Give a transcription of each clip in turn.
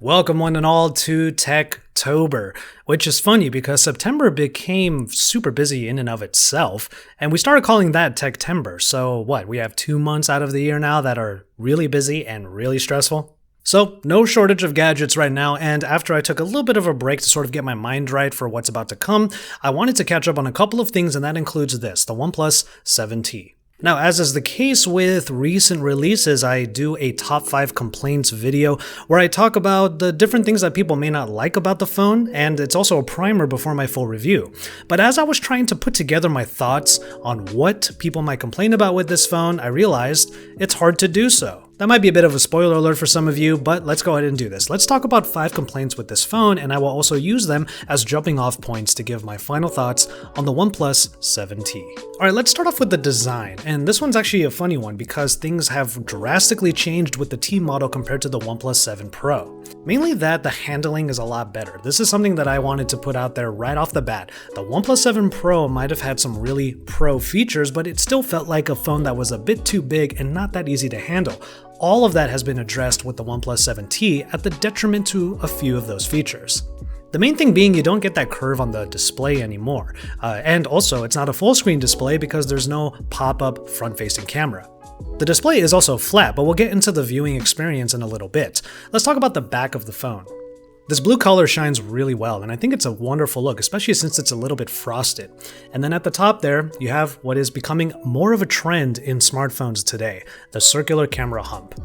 Welcome one and all to Techtober, which is funny because September became super busy in and of itself, and we started calling that Techtember. So what, we have 2 months out of the year now that are really busy and really stressful? So no shortage of gadgets right now, and after I took a little bit of a break to sort of get my mind right for what's about to come, I wanted to catch up on a couple of things, and that includes this, the OnePlus 7T. Now, as is the case with recent releases, I do a top 5 complaints video where I talk about the different things that people may not like about the phone, and it's also a primer before my full review. But as I was trying to put together my thoughts on what people might complain about with this phone, I realized it's hard to do so. That might be a bit of a spoiler alert for some of you, but let's go ahead and do this. Let's talk about 5 complaints with this phone, and I will also use them as jumping off points to give my final thoughts on the OnePlus 7T. Alright, let's start off with the design, and this one's actually a funny one because things have drastically changed with the T model compared to the OnePlus 7 Pro. Mainly that the handling is a lot better. This is something that I wanted to put out there right off the bat. The OnePlus 7 Pro might have had some really pro features, but it still felt like a phone that was a bit too big and not that easy to handle. All of that has been addressed with the OnePlus 7T at the detriment to a few of those features. The main thing being you don't get that curve on the display anymore, and also it's not a full screen display because there's no pop-up front-facing camera. The display is also flat, but we'll get into the viewing experience in a little bit. Let's talk about the back of the phone. This blue color shines really well, and I think it's a wonderful look, especially since it's a little bit frosted. And then at the top there, you have what is becoming more of a trend in smartphones today, the circular camera hump.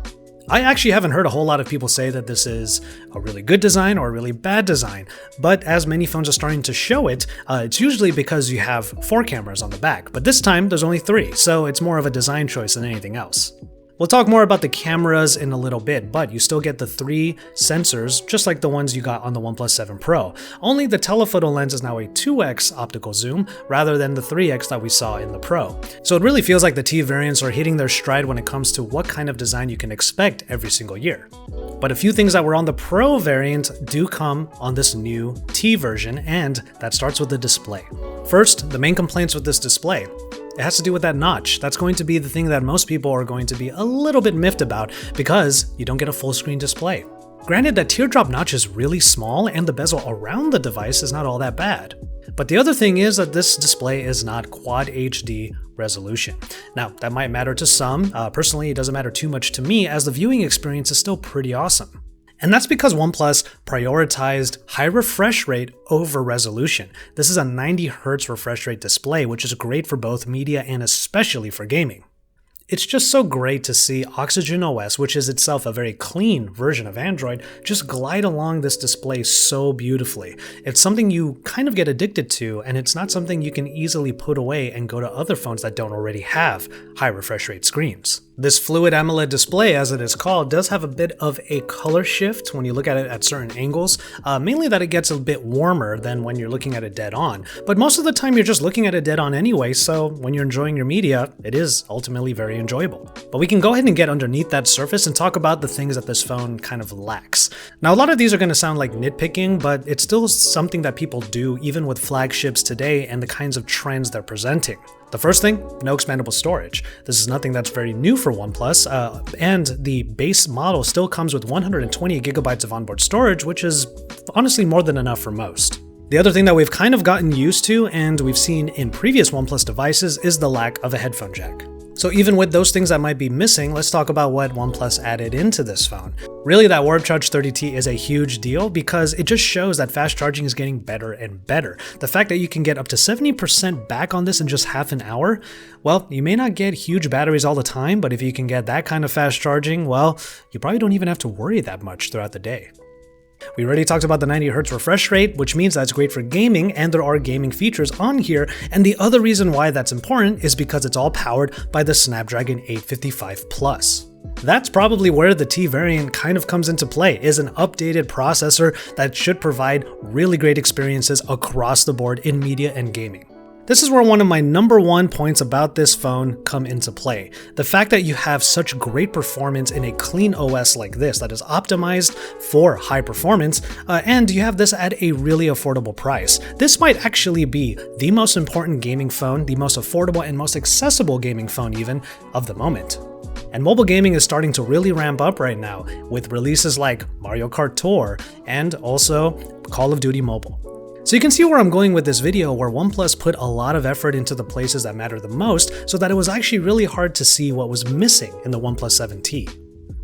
I actually haven't heard a whole lot of people say that this is a really good design or a really bad design, but as many phones are starting to show it, it's usually because you have 4 cameras on the back, but this time there's only 3, so it's more of a design choice than anything else. We'll talk more about the cameras in a little bit, but you still get the 3 sensors, just like the ones you got on the OnePlus 7 Pro. Only the telephoto lens is now a 2x optical zoom, rather than the 3x that we saw in the Pro. So it really feels like the T variants are hitting their stride when it comes to what kind of design you can expect every single year. But a few things that were on the Pro variant do come on this new T version, and that starts with the display. First, the main complaints with this display. It has to do with that notch. That's going to be the thing that most people are going to be a little bit miffed about because you don't get a full screen display. Granted, that teardrop notch is really small and the bezel around the device is not all that bad. But the other thing is that this display is not Quad HD resolution. Now, that might matter to some. Personally, it doesn't matter too much to me as the viewing experience is still pretty awesome. And that's because OnePlus prioritized high refresh rate over resolution. This is a 90Hz refresh rate display, which is great for both media and especially for gaming. It's just so great to see Oxygen OS, which is itself a very clean version of Android, just glide along this display so beautifully. It's something you kind of get addicted to, and it's not something you can easily put away and go to other phones that don't already have high refresh rate screens. This Fluid AMOLED display, as it is called, does have a bit of a color shift when you look at it at certain angles, mainly that it gets a bit warmer than when you're looking at it dead on. But most of the time you're just looking at it dead on anyway, so when you're enjoying your media, it is ultimately very enjoyable. But we can go ahead and get underneath that surface and talk about the things that this phone kind of lacks. Now, a lot of these are going to sound like nitpicking, but it's still something that people do even with flagships today and the kinds of trends they're presenting. The first thing, no expandable storage. This is nothing that's very new for OnePlus, and the base model still comes with 128GB of onboard storage, which is honestly more than enough for most. The other thing that we've kind of gotten used to and we've seen in previous OnePlus devices is the lack of a headphone jack. So even with those things that might be missing, let's talk about what OnePlus added into this phone. Really, that Warp Charge 30T is a huge deal because it just shows that fast charging is getting better and better. The fact that you can get up to 70% back on this in just half an hour, well, you may not get huge batteries all the time, but if you can get that kind of fast charging, well, you probably don't even have to worry that much throughout the day. We already talked about the 90Hz refresh rate, which means that's great for gaming, and there are gaming features on here, and the other reason why that's important is because it's all powered by the Snapdragon 855 Plus. That's probably where the T variant kind of comes into play, is an updated processor that should provide really great experiences across the board in media and gaming. This is where one of my number 1 points about this phone come into play. The fact that you have such great performance in a clean OS like this that is optimized for high performance, and you have this at a really affordable price. This might actually be the most important gaming phone, the most affordable and most accessible gaming phone even, of the moment. And mobile gaming is starting to really ramp up right now, with releases like Mario Kart Tour and also Call of Duty Mobile. So you can see where I'm going with this video, where OnePlus put a lot of effort into the places that matter the most, so that it was actually really hard to see what was missing in the OnePlus 7T.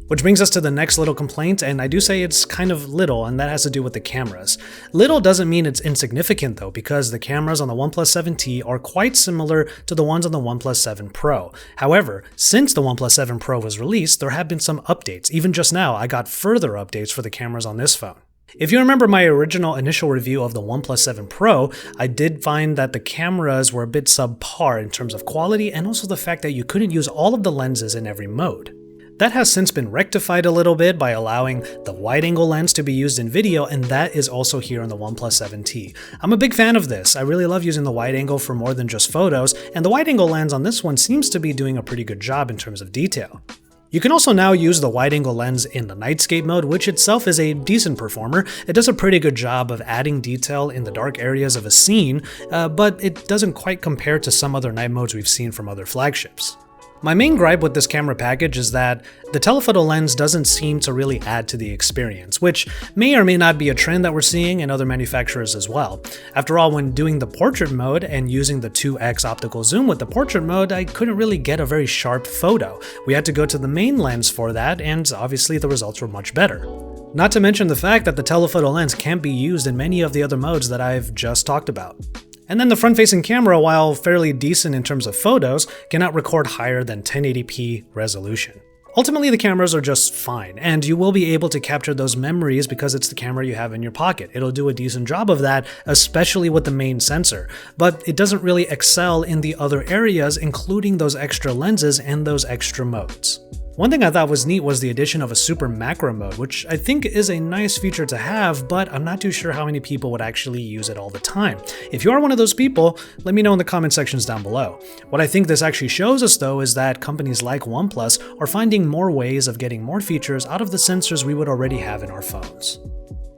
Which brings us to the next little complaint, and I do say it's kind of little, and that has to do with the cameras. Little doesn't mean it's insignificant though, because the cameras on the OnePlus 7T are quite similar to the ones on the OnePlus 7 Pro. However, since the OnePlus 7 Pro was released, there have been some updates. Even just now, I got further updates for the cameras on this phone. If you remember my original initial review of the OnePlus 7 Pro, I did find that the cameras were a bit subpar in terms of quality, and also the fact that you couldn't use all of the lenses in every mode. That has since been rectified a little bit by allowing the wide-angle lens to be used in video, and that is also here on the OnePlus 7T. I'm a big fan of this. I really love using the wide-angle for more than just photos, and the wide-angle lens on this one seems to be doing a pretty good job in terms of detail. You can also now use the wide-angle lens in the nightscape mode, which itself is a decent performer. It does a pretty good job of adding detail in the dark areas of a scene, but it doesn't quite compare to some other night modes we've seen from other flagships. My main gripe with this camera package is that the telephoto lens doesn't seem to really add to the experience, which may or may not be a trend that we're seeing in other manufacturers as well. After all, when doing the portrait mode and using the 2x optical zoom with the portrait mode, I couldn't really get a very sharp photo. We had to go to the main lens for that, and obviously the results were much better. Not to mention the fact that the telephoto lens can't be used in many of the other modes that I've just talked about. And then the front-facing camera, while fairly decent in terms of photos, cannot record higher than 1080p resolution. Ultimately, the cameras are just fine, and you will be able to capture those memories because it's the camera you have in your pocket. It'll do a decent job of that, especially with the main sensor, but it doesn't really excel in the other areas, including those extra lenses and those extra modes. One thing I thought was neat was the addition of a super macro mode, which I think is a nice feature to have, but I'm not too sure how many people would actually use it all the time. If you are one of those people, let me know in the comment sections down below. What I think this actually shows us though is that companies like OnePlus are finding more ways of getting more features out of the sensors we would already have in our phones.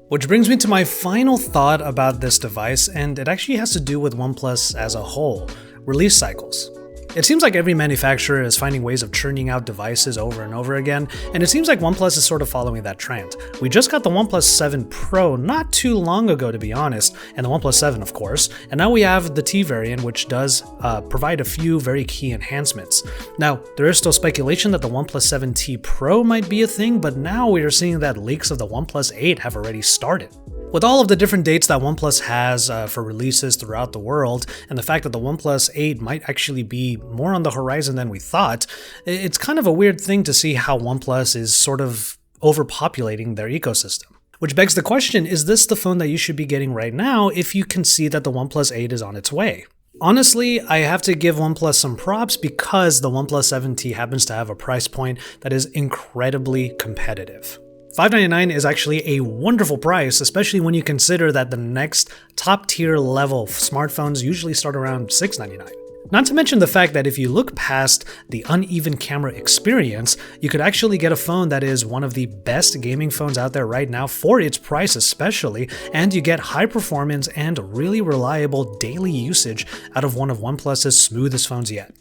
Which brings me to my final thought about this device, and it actually has to do with OnePlus as a whole: release cycles. It seems like every manufacturer is finding ways of churning out devices over and over again, and it seems like OnePlus is sort of following that trend. We just got the OnePlus 7 Pro not too long ago, to be honest, and the OnePlus 7 of course, and now we have the T variant, which does provide a few very key enhancements. Now, there is still speculation that the OnePlus 7T Pro might be a thing, but now we are seeing that leaks of the OnePlus 8 have already started. With all of the different dates that OnePlus has for releases throughout the world, and the fact that the OnePlus 8 might actually be more on the horizon than we thought, it's kind of a weird thing to see how OnePlus is sort of overpopulating their ecosystem. Which begs the question, is this the phone that you should be getting right now if you can see that the OnePlus 8 is on its way? Honestly, I have to give OnePlus some props because the OnePlus 7T happens to have a price point that is incredibly competitive. $599 is actually a wonderful price, especially when you consider that the next top tier level smartphones usually start around $699. Not to mention the fact that if you look past the uneven camera experience, you could actually get a phone that is one of the best gaming phones out there right now for its price especially, and you get high performance and really reliable daily usage out of one of OnePlus's smoothest phones yet.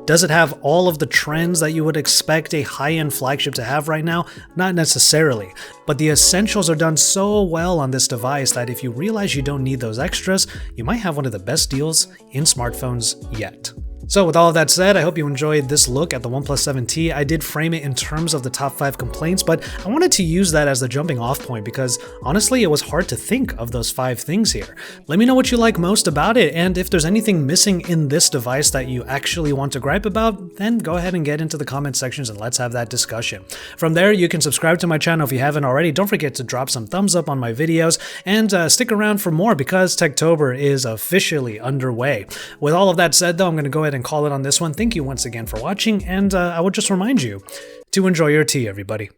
Does it have all of the trends that you would expect a high-end flagship to have right now? Not necessarily, but the essentials are done so well on this device that if you realize you don't need those extras, you might have one of the best deals in smartphones yet. So with all of that said, I hope you enjoyed this look at the OnePlus 7T. I did frame it in terms of the top 5 complaints, but I wanted to use that as the jumping off point because honestly, it was hard to think of those 5 things here. Let me know what you like most about it, and if there's anything missing in this device that you actually want to gripe about, then go ahead and get into the comment sections and let's have that discussion. From there, you can subscribe to my channel if you haven't already. Don't forget to drop some thumbs up on my videos, and stick around for more because Techtober is officially underway. With all of that said though, I'm going to go ahead and call it on this one. Thank you once again for watching, and I would just remind you to enjoy your tea, everybody.